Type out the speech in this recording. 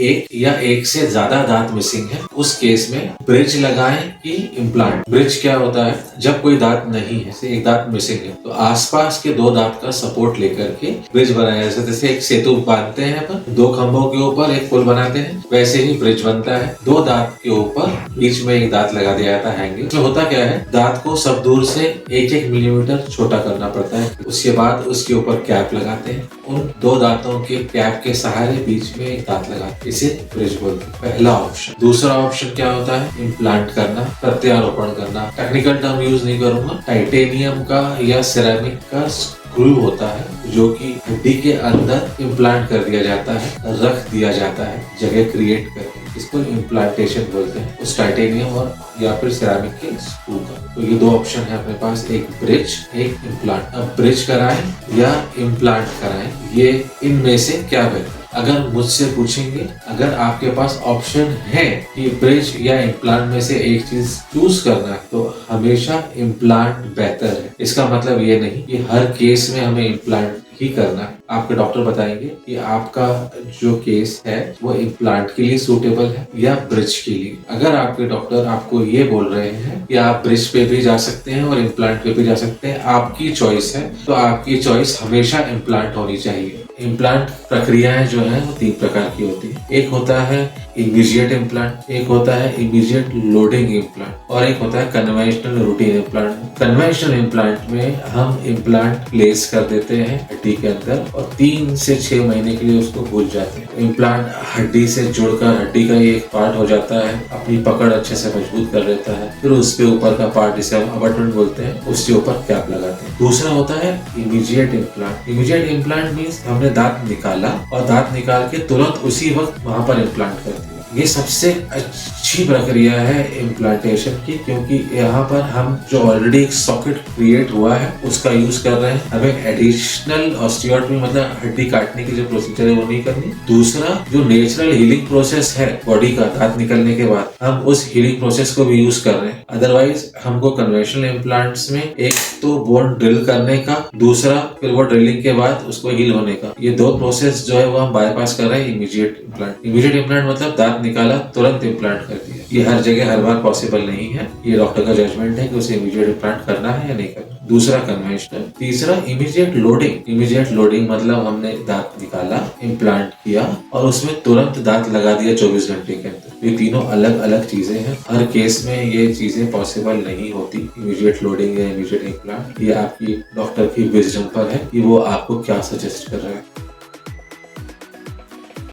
एक या एक से ज्यादा दांत मिसिंग है, उस केस में ब्रिज लगाएं कि इम्प्लांट। ब्रिज क्या होता है, जब कोई दांत नहीं है, एक दांत मिसिंग है, तो आसपास के दो दांत का सपोर्ट लेकर के ब्रिज बनाया जाता है। जैसे एक सेतु बांधते हैं अपन, दो खंभों के ऊपर एक पुल बनाते हैं, वैसे ही ब्रिज बनता है। दो दांत के ऊपर बीच में एक दांत लगा दिया जाता है हैंगिंग। तो होता क्या है, दांत को सब दूर से 1-1 मिलीमीटर छोटा करना पड़ता है। उसके बाद उसके ऊपर कैप लगाते हैं, उन दो दांतों के कैप के सहारे बीच में एक दांत लगाते हैं, इसे ब्रिज बोलते हैं। पहला ऑप्शन। दूसरा ऑप्शन क्या होता है, इम्प्लांट करना, प्रत्यारोपण करना। टेक्निकल टर्म यूज नहीं करूंगा। टाइटेनियम का या सिरेमिक का स्क्रू होता है जो कि हड्डी के अंदर इम्प्लांट कर दिया जाता है, रख दिया जाता है जगह क्रिएट करके। इसको इम्प्लांटेशन बोलते हैं, उस टाइटेनियम और या फिर सिरेमिक के स्क्रू का। तो ये दो ऑप्शन है अपने पास, एक ब्रिज, एक इम्प्लांट। अब ब्रिज कराएं या इम्प्लांट कराएं, ये इनमें से क्या बेहतर? अगर मुझसे पूछेंगे, अगर आपके पास ऑप्शन है कि ब्रिज या इम्प्लांट में से एक चीज चूज करना है, तो हमेशा इम्प्लांट बेहतर है। इसका मतलब ये नहीं कि हर केस में हमें इम्प्लांट ही करना है। आपके डॉक्टर बताएंगे कि आपका जो केस है वो इम्प्लांट के लिए सूटेबल है या ब्रिज के लिए। अगर आपके डॉक्टर आपको ये बोल रहे हैं कि आप ब्रिज पे भी जा सकते हैं और इम्प्लांट पे भी जा सकते हैं, आपकी चॉइस है, तो आपकी चॉइस हमेशा इम्प्लांट होनी चाहिए। इम्प्लांट प्रक्रियाएं जो है वो 3 प्रकार की होती है। एक होता है इमीडिएट इम्प्लांट, एक होता है इमीडिएट लोडिंग इम्प्लांट, और एक होता है conventional routine implant. Conventional implant में हम इम्प्लांट प्लेस कर देते हैं हड्डी के अंदर और 3 से 6 महीने के लिए उसको भूल जाते हैं। इम्प्लांट हड्डी से जुड़कर हड्डी का ही एक पार्ट हो जाता है, अपनी पकड़ अच्छे से मजबूत कर लेता है। फिर उसके ऊपर का पार्ट, जिसे हम अबटमेंट बोलते हैं, उसके ऊपर कैप लगाते हैं। दूसरा होता है immediate implant. Immediate implant means हमने दांत निकाला और दांत निकाल के तुरंत उसी वक्त वहां पर इम्प्लांट कर दिया। ये सबसे अच्छी प्रक्रिया है इम्प्लांटेशन की, क्योंकि यहाँ पर हम जो ऑलरेडी एक सॉकेट क्रिएट हुआ है उसका यूज कर रहे हैं। हमें एडिशनल ऑस्टियोटॉमी मतलब हड्डी काटने की जो प्रोसीजर है वो नहीं करनी। दूसरा, जो नेचुरल हीलिंग प्रोसेस है बॉडी का दांत निकलने के बाद, हम उस हीलिंग प्रोसेस को भी यूज कर रहे हैं। अदरवाइज हमको कन्वेंशनल इम्प्लांट्स में एक तो बोन ड्रिल करने का, दूसरा फिर वो ड्रिलिंग के बाद उसको हील होने का, ये 2 प्रोसेस जो है वो हम बाईपास कर रहे हैं इमीडिएट इम्प्लांट। इमीडिएट इम्प्लांट मतलब दांत निकाला तुरंत इम्प्लांट कर दिया। ये हर जगह हर बार पॉसिबल नहीं है, ये डॉक्टर का जजमेंट है कि उसे इमीडिएट इम्प्लांट करना है या नहीं करना। दूसरा कन्वेंशनल। तीसरा इमीडिएट लोडिंग। इमीडिएट लोडिंग मतलब हमने दांत निकाला, इम्प्लांट किया और उसमें तुरंत दांत लगा दिया 24 घंटे के अंदर। ये तीनों अलग अलग चीजें हैं, हर केस में ये चीजें पॉसिबल नहीं होती। इमीडिएट लोडिंग या इमीडिएट इम्प्लांट, ये आपकी डॉक्टर की विजडम पर है कि वो आपको क्या सजेस्ट कर रहा है।